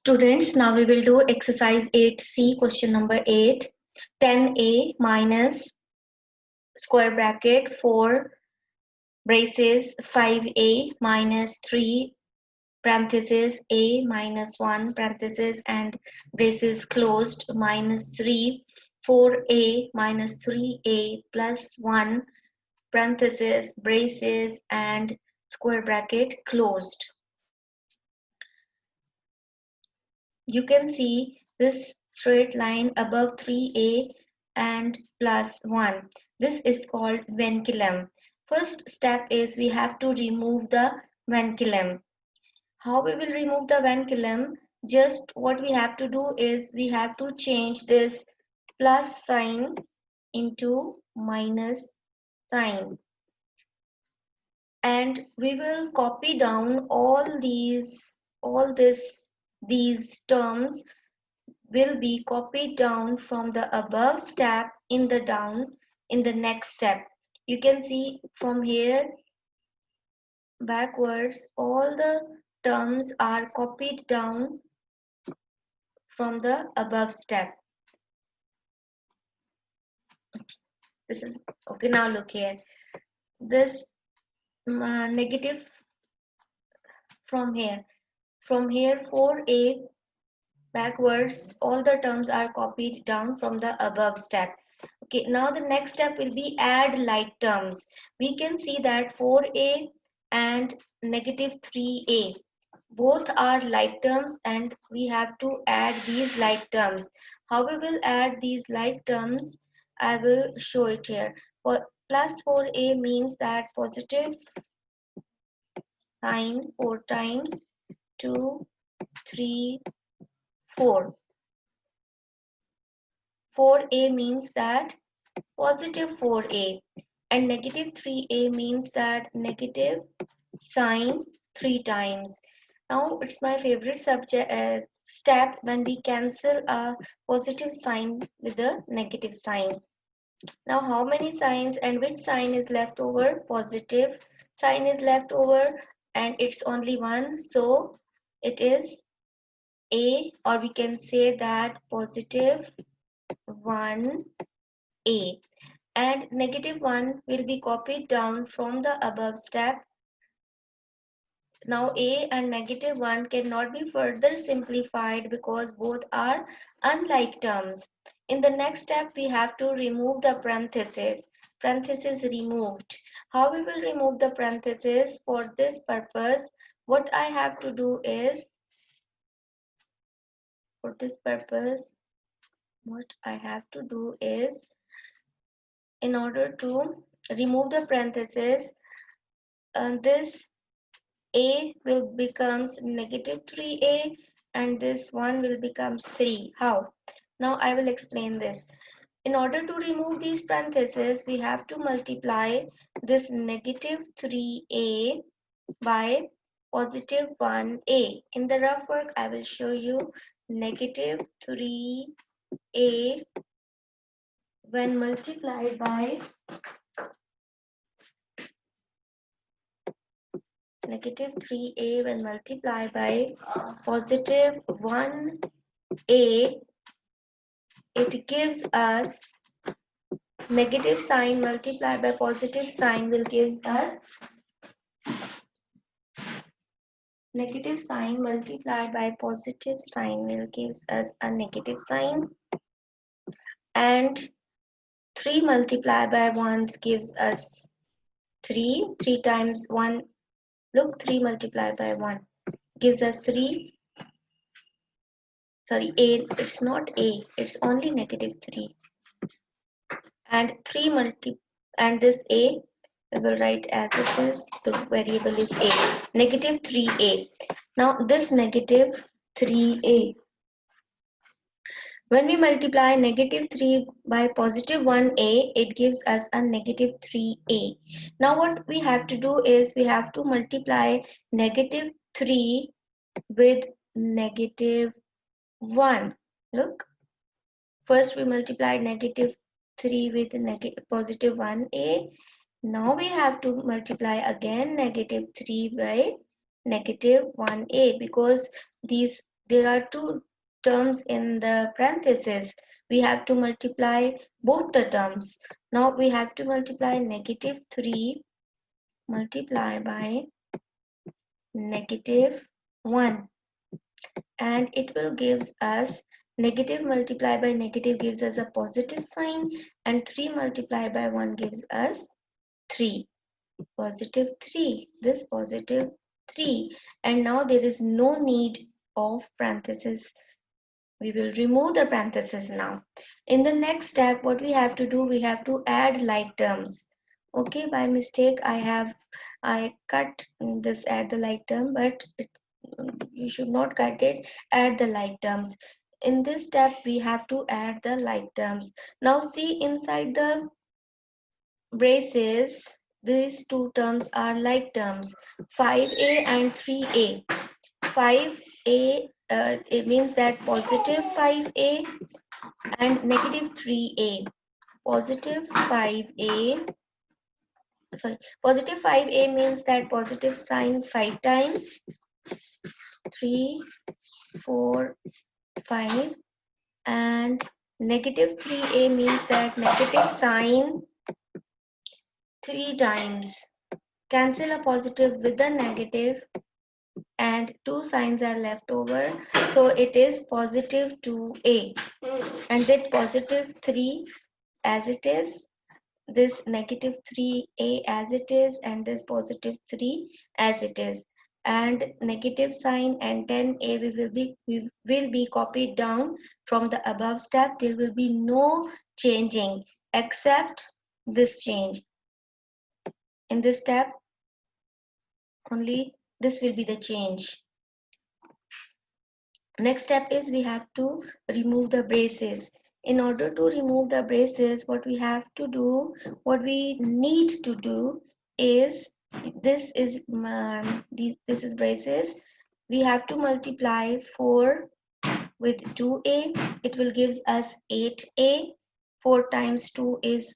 Students, now we will do exercise 8C, question number 8. 10a minus square bracket 4 braces 5a minus 3 parenthesis a minus 1 parenthesis and braces closed minus 3 4a minus 3a plus 1 parenthesis braces and square bracket closed. You can see this straight line above 3a and plus 1. This is called vinculum. First step is we have to remove the vinculum. How we will remove the vinculum? Just what we have to do is we have to change this plus sign into minus sign. And we will copy down these terms will be copied down from the above step in the next step. You can see from here backwards all the terms are copied down from the above step. This is okay. Now look here, this negative from here 4a backwards all the terms are copied down from the above step. Okay, now the next step will be add like terms. We can see that 4a and negative 3a both are like terms and we have to add these like terms. How we will add these like terms, I will show it here. For plus 4a means that positive sign 4 times 2 3 4. 4a means that positive 4a and negative 3a means that negative sign 3 times. Now it's my favorite step when we cancel a positive sign with a negative sign. Now how many signs and which sign is left over? Positive sign is left over and it's only one, so it is a, or we can say that positive 1a, and negative 1 will be copied down from the above step. Now a and negative 1 cannot be further simplified because both are unlike terms. In the next step we have to remove the parenthesis. Parenthesis removed. How we will remove the parenthesis? For this purpose what I have to do is, in order to remove the parenthesis, this a will becomes negative 3a and this one will becomes 3. How? Now I will explain this. In order to remove these parentheses, we have to multiply this negative 3a by positive 1a. In the rough work, I will show you negative 3a when multiplied by negative 3a when multiplied by positive 1a, it gives us negative sign multiplied by positive sign will give us negative sign multiplied by positive sign will give us a negative sign, and 3 multiplied by 1 gives us 3. 3 times 1, look, 3 multiplied by 1 gives us 3. Sorry, a, it's not a, it's only negative 3. And 3 and this a we will write as it is, the variable is a, negative 3a. Now this negative 3a, when we multiply negative 3 by positive 1a, it gives us a negative 3a. Now what we have to do is we have to multiply negative 3 with negative 1. Look, first we multiplied negative 3 with positive 1a. Now we have to multiply again negative 3 by negative 1a because these there are two terms in the parenthesis. We have to multiply both the terms. Now we have to multiply -3 multiply by -1, and it will gives us negative multiplied by negative gives us a positive sign, and 3 multiplied by 1 gives us 3. Positive 3, this positive 3, and now there is no need of parenthesis. We will remove the parenthesis now. In the next step, what we have to do, we have to add like terms. Okay, by mistake I cut this add the like term, but you should not cut it. Add the like terms. In this step we have to add the like terms. Now see, inside the braces these two terms are like terms, 5a and 3a. 5a, it means that positive 5a and negative 3a. Positive 5a, sorry, positive 5a means that positive sign 5 times, 3, 4, 5, and negative 3a means that negative sign 3 times. Cancel a positive with a negative and two signs are left over, so it is positive 2a, and that positive 3 as it is, this negative 3a as it is, and this positive 3 as it is, and negative sign and 10a we will be copied down from the above step. There will be no changing except this change. In this step only this will be the change. Next step is we have to remove the braces. In order to remove the braces, what we have to do, what we need to do is, this is this is braces. We have to multiply 4 with 2a. It will gives us 8a. 4 times 2 is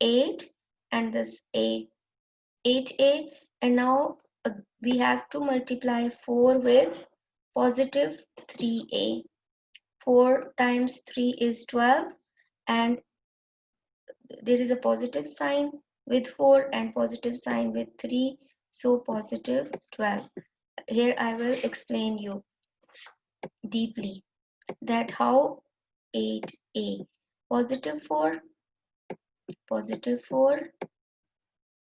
8, and this a 8a. And now we have to multiply 4 with positive 3a. 4 times 3 is 12, and there is a positive sign with 4 and positive sign with 3, so positive 12. Here I will explain you deeply that how 8a, positive 4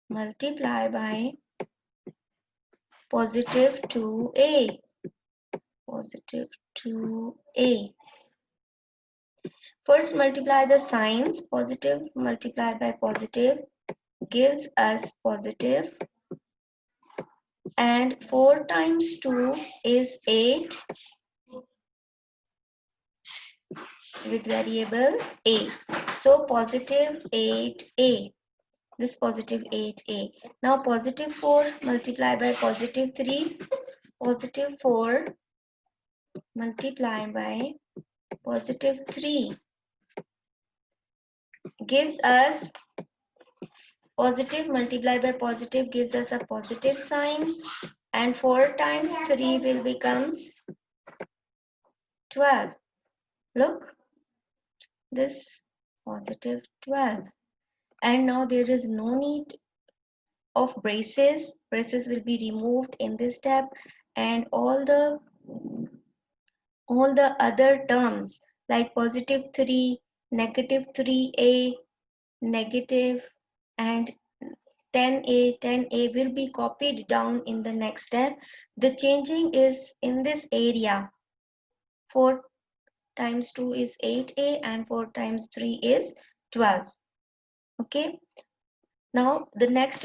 multiply by positive 2a, positive 2a. First multiply the signs. Positive multiplied by positive gives us positive, and 4 times 2 is 8 with variable a, so positive 8a, this positive 8a. Now positive 4 multiplied by positive 3, positive 4 multiplied by positive 3 gives us positive multiplied by positive gives us a positive sign, and 4 times 3 will becomes 12. Look, this positive 12. And now there is no need of braces. Braces will be removed in this step, and all the other terms like positive 3, negative 3a, negative, and 10a will be copied down in the next step. The changing is in this area. 4 times 2 is 8a, and 4 times 3 is 12. Okay, now the next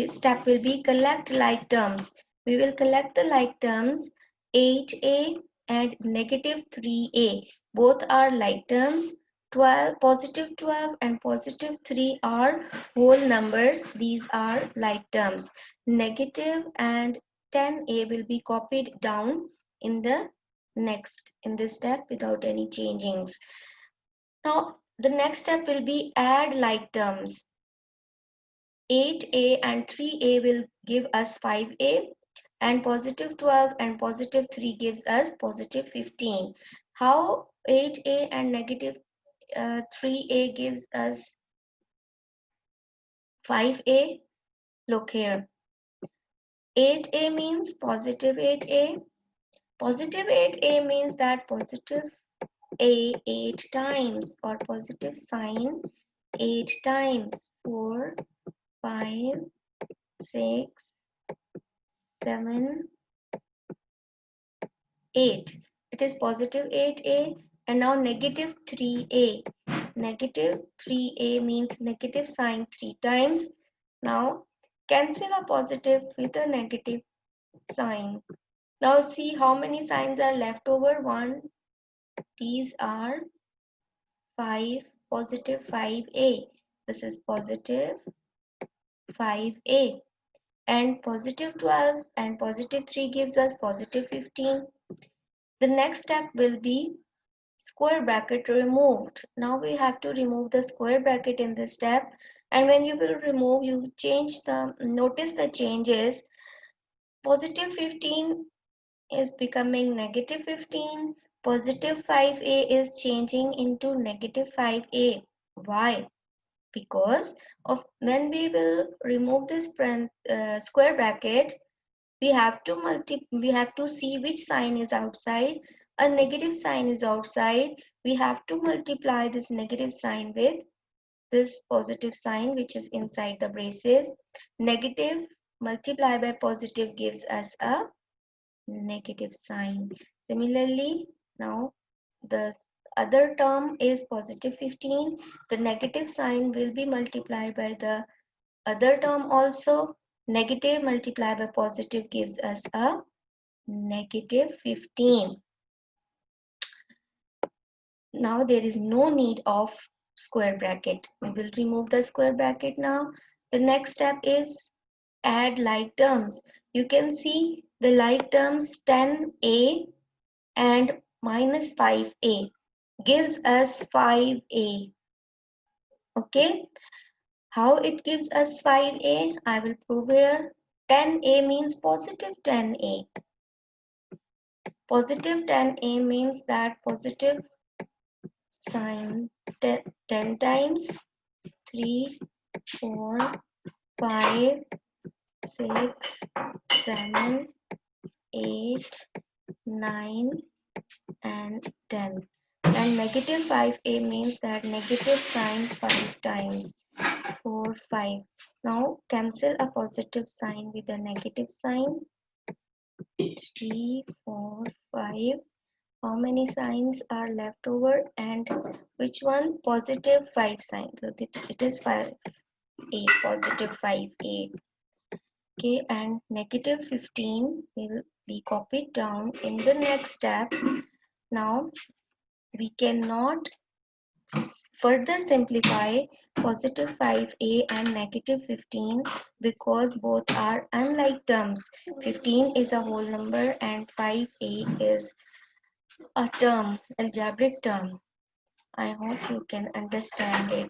step will be collect like terms. We will collect the like terms. 8a and negative 3a both are like terms. 12, positive 12 and positive 3 are whole numbers. These are like terms. Negative and 10a will be copied down in the next, in this step without any changings. Now the next step will be add like terms. 8a and 3a will give us 5a, and positive 12 and positive 3 gives us positive 15. How 8a and negative 3a gives us 5a? Look here. 8a means positive 8a. Positive 8a means that positive a 8 times or positive sign 8 times. 4, 5, 6, 7, 8. It is positive 8a, and now negative 3a. Negative 3a means negative sign 3 times. Now cancel a positive with a negative sign. Now see how many signs are left over. 1. These are 5, positive 5a. This is positive 5a. And positive 12 and positive 3 gives us positive 15. The next step will be square bracket removed. Now we have to remove the square bracket in this step, and when you will remove, you notice the changes. Positive 15 is becoming negative 15. Positive 5a is changing into negative 5a. Why? Because of when we will remove this square bracket, we have to see which sign is outside. A negative sign is outside. We have to multiply this negative sign with this positive sign which is inside the braces. Negative multiplied by positive gives us a negative sign. Similarly, now the other term is positive 15. The negative sign will be multiplied by the other term also. Negative multiplied by positive gives us a negative 15. Now there is no need of square bracket. We will remove the square bracket now. The next step is add like terms. You can see the like terms 10a and minus 5a gives us 5a. Okay, how it gives us 5a? I will prove here. 10a means positive 10a. Positive 10a means that positive sign 10 times 3, 4, 5, 6, 7, 8, 9 and 10. And negative 5a means that negative sign 5 times 4, 5. Now cancel a positive sign with a negative sign. 3, 4, 5. How many signs are left over and which one? Positive 5 sign. So it is 5, 8, positive 5, 8. Okay, and negative 15 will be copied down in the next step. Now we cannot further simplify positive 5a and negative 15 because both are unlike terms. 15 is a whole number and 5a is a term, algebraic term. I hope you can understand it.